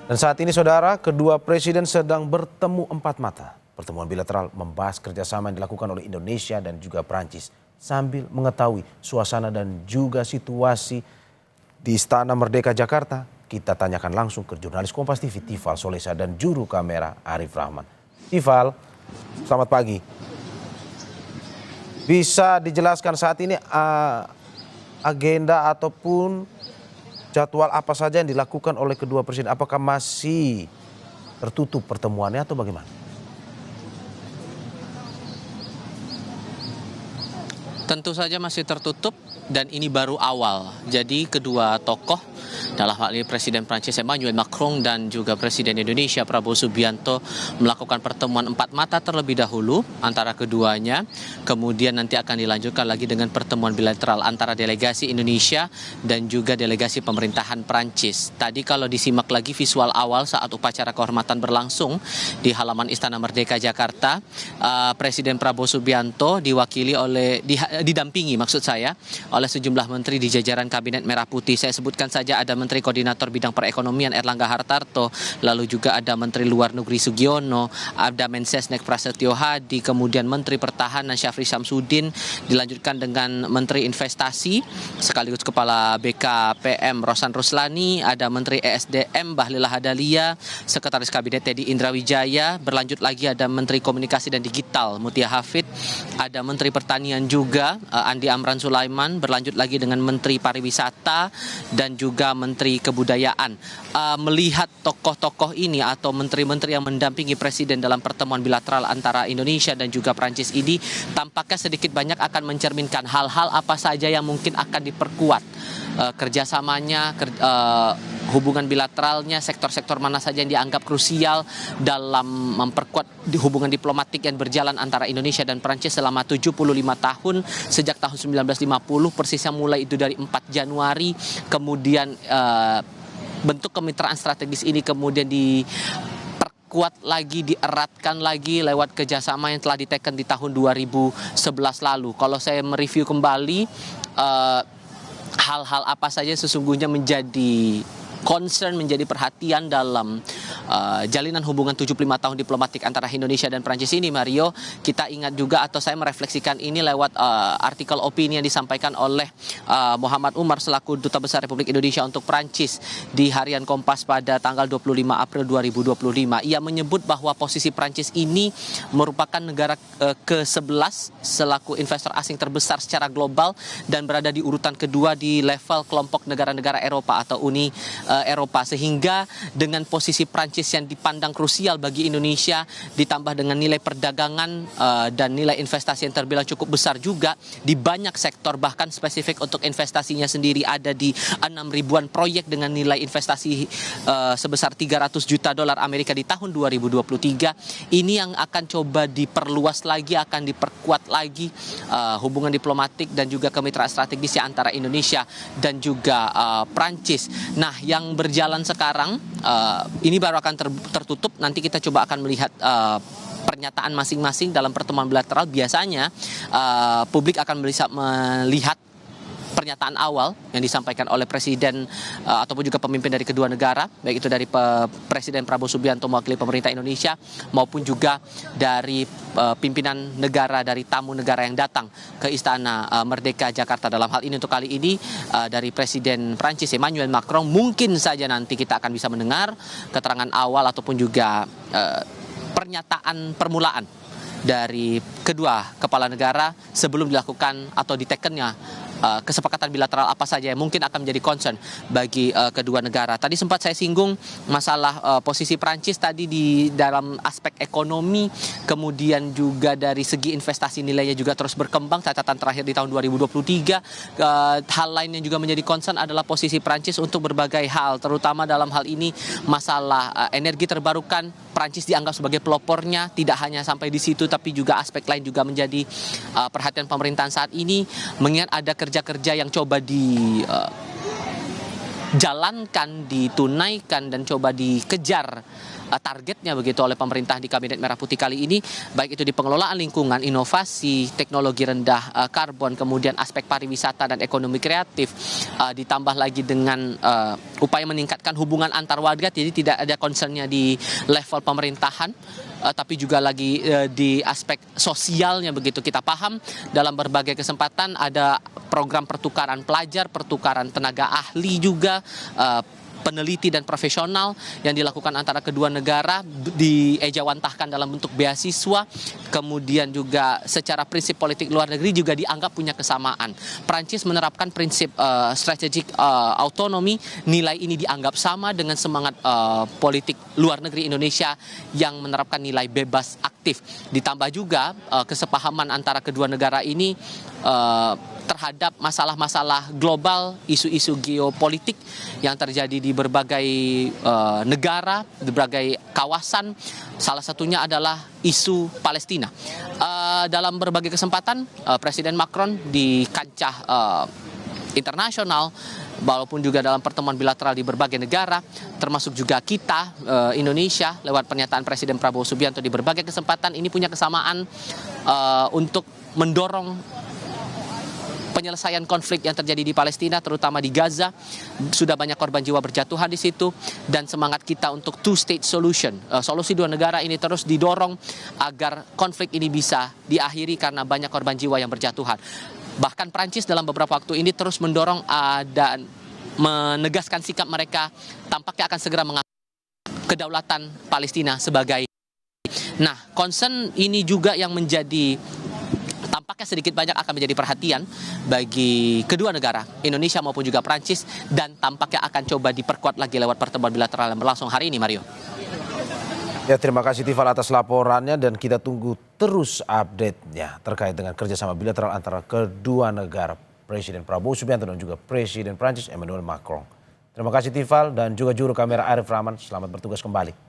Dan saat ini saudara, kedua presiden sedang bertemu empat mata. Pertemuan bilateral membahas kerjasama yang dilakukan oleh Indonesia dan juga Prancis sambil mengetahui suasana dan juga situasi di Istana Merdeka Jakarta. Kita tanyakan langsung ke jurnalis Kompas TV Tifal Solesa dan juru kamera Arif Rahman. Tifal, selamat pagi. Bisa dijelaskan saat ini agenda ataupun jadwal apa saja yang dilakukan oleh kedua presiden? Apakah masih tertutup pertemuannya atau bagaimana? Tentu saja masih tertutup dan ini baru awal. Jadi kedua tokoh dalam hal ini Presiden Prancis Emmanuel Macron dan juga Presiden Indonesia Prabowo Subianto melakukan pertemuan empat mata terlebih dahulu antara keduanya. Kemudian nanti akan dilanjutkan lagi dengan pertemuan bilateral antara delegasi Indonesia dan juga delegasi pemerintahan Prancis. Tadi kalau disimak lagi visual awal saat upacara kehormatan berlangsung di halaman Istana Merdeka Jakarta, Presiden Prabowo Subianto didampingi maksud saya oleh sejumlah menteri di jajaran Kabinet Merah Putih. Saya sebutkan saja ada Menteri Koordinator Bidang Perekonomian Erlangga Hartarto, lalu juga ada Menteri Luar Negeri Sugiono, ada Mensesnek Prasetyo Hadi, kemudian Menteri Pertahanan Syafri Samsudin, dilanjutkan dengan Menteri Investasi sekaligus Kepala BKPM Rosan Ruslani, ada Menteri ESDM Bahlil Lahadalia, Sekretaris Kabinet Teddy Indrawijaya, berlanjut lagi ada Menteri Komunikasi dan Digital Mutia Hafid, ada Menteri Pertanian juga Andi Amran Sulaiman, berlanjut lagi dengan Menteri Pariwisata dan juga Menteri Kebudayaan. Melihat tokoh-tokoh ini atau menteri-menteri yang mendampingi Presiden dalam pertemuan bilateral antara Indonesia dan juga Prancis ini tampaknya sedikit banyak akan mencerminkan hal-hal apa saja yang mungkin akan diperkuat kerjasamanya, hubungan bilateralnya, sektor-sektor mana saja yang dianggap krusial dalam memperkuat hubungan diplomatik yang berjalan antara Indonesia dan Prancis selama 75 tahun sejak tahun 1950, persisnya mulai itu dari 4 Januari, kemudian bentuk kemitraan strategis ini kemudian diperkuat lagi, dieratkan lagi lewat kerjasama yang telah diteken di tahun 2011 lalu. Kalau saya mereview kembali hal-hal apa saja sesungguhnya menjadi concern, menjadi perhatian dalam jalinan hubungan 75 tahun diplomatik antara Indonesia dan Prancis ini, Mario. Kita ingat juga atau saya merefleksikan ini lewat artikel opini yang disampaikan oleh Muhammad Umar selaku Duta Besar Republik Indonesia untuk Prancis di Harian Kompas pada tanggal 25 April 2025. Ia menyebut bahwa posisi Prancis ini merupakan negara ke-11 selaku investor asing terbesar secara global dan berada di urutan kedua di level kelompok negara-negara Eropa atau Uni Eropa, sehingga dengan posisi Prancis yang dipandang krusial bagi Indonesia ditambah dengan nilai perdagangan dan nilai investasi yang terbilang cukup besar juga di banyak sektor, bahkan spesifik untuk investasinya sendiri ada di 6.000-an proyek dengan nilai investasi sebesar 300 juta dolar Amerika di tahun 2023. Ini yang akan coba diperluas lagi, akan diperkuat lagi hubungan diplomatik dan juga kemitraan strategis antara Indonesia dan juga Prancis. Nah, yang berjalan sekarang ini baru akan tertutup. Nanti kita coba akan melihat pernyataan masing-masing dalam pertemuan bilateral. Biasanya publik akan bisa melihat pernyataan awal yang disampaikan oleh Presiden ataupun juga pemimpin dari kedua negara, baik itu dari Presiden Prabowo Subianto mewakili pemerintah Indonesia maupun juga dari pimpinan negara, dari tamu negara yang datang ke Istana Merdeka Jakarta. Dalam hal ini untuk kali ini dari Presiden Prancis Emmanuel Macron, mungkin saja nanti kita akan bisa mendengar keterangan awal ataupun juga pernyataan permulaan dari kedua kepala negara sebelum dilakukan atau ditekennya kesepakatan bilateral apa saja yang mungkin akan menjadi concern bagi kedua negara. Tadi sempat saya singgung masalah posisi Prancis tadi di dalam aspek ekonomi, kemudian juga dari segi investasi nilainya juga terus berkembang. Catatan terakhir di tahun 2023, hal lain yang juga menjadi concern adalah posisi Prancis untuk berbagai hal, terutama dalam hal ini masalah energi terbarukan. Prancis dianggap sebagai pelopornya, tidak hanya sampai di situ tapi juga aspek lain juga menjadi perhatian pemerintahan saat ini, mengingat ada kerja-kerja yang coba dijalankan, ditunaikan dan coba dikejar targetnya begitu oleh pemerintah di Kabinet Merah Putih kali ini, baik itu di pengelolaan lingkungan, inovasi, teknologi rendah karbon, kemudian aspek pariwisata dan ekonomi kreatif, ditambah lagi dengan upaya meningkatkan hubungan antar warga, jadi tidak ada concernnya di level pemerintahan, tapi juga lagi di aspek sosialnya begitu. Kita paham dalam berbagai kesempatan ada program pertukaran pelajar, pertukaran tenaga ahli juga, peneliti dan profesional yang dilakukan antara kedua negara diejawantahkan dalam bentuk beasiswa, kemudian juga secara prinsip politik luar negeri juga dianggap punya kesamaan. Prancis menerapkan prinsip strategic autonomy, nilai ini dianggap sama dengan semangat politik luar negeri Indonesia yang menerapkan nilai bebas aktif. Ditambah juga kesepahaman antara kedua negara ini terhadap masalah-masalah global, isu-isu geopolitik yang terjadi di berbagai negara, di berbagai kawasan. Salah satunya adalah isu Palestina. Dalam berbagai kesempatan, Presiden Macron di kancah internasional, walaupun juga dalam pertemuan bilateral di berbagai negara, termasuk juga kita, Indonesia, lewat pernyataan Presiden Prabowo Subianto di berbagai kesempatan, ini punya kesamaan untuk mendorong penyelesaian konflik yang terjadi di Palestina, terutama di Gaza. Sudah banyak korban jiwa berjatuhan di situ, dan semangat kita untuk two-state solution, solusi dua negara ini terus didorong agar konflik ini bisa diakhiri karena banyak korban jiwa yang berjatuhan. Bahkan Prancis dalam beberapa waktu ini terus mendorong dan menegaskan sikap mereka tampaknya akan segera mengakui kedaulatan Palestina sebagai. Nah, concern ini juga yang menjadi tampaknya sedikit banyak akan menjadi perhatian bagi kedua negara, Indonesia maupun juga Prancis, dan tampaknya akan coba diperkuat lagi lewat pertemuan bilateral yang berlangsung hari ini, Mario. Ya, terima kasih Tifal atas laporannya, dan kita tunggu terus update-nya terkait dengan kerjasama bilateral antara kedua negara, Presiden Prabowo Subianto dan juga Presiden Prancis Emmanuel Macron. Terima kasih Tifal dan juga juru kamera Arif Rahman, selamat bertugas kembali.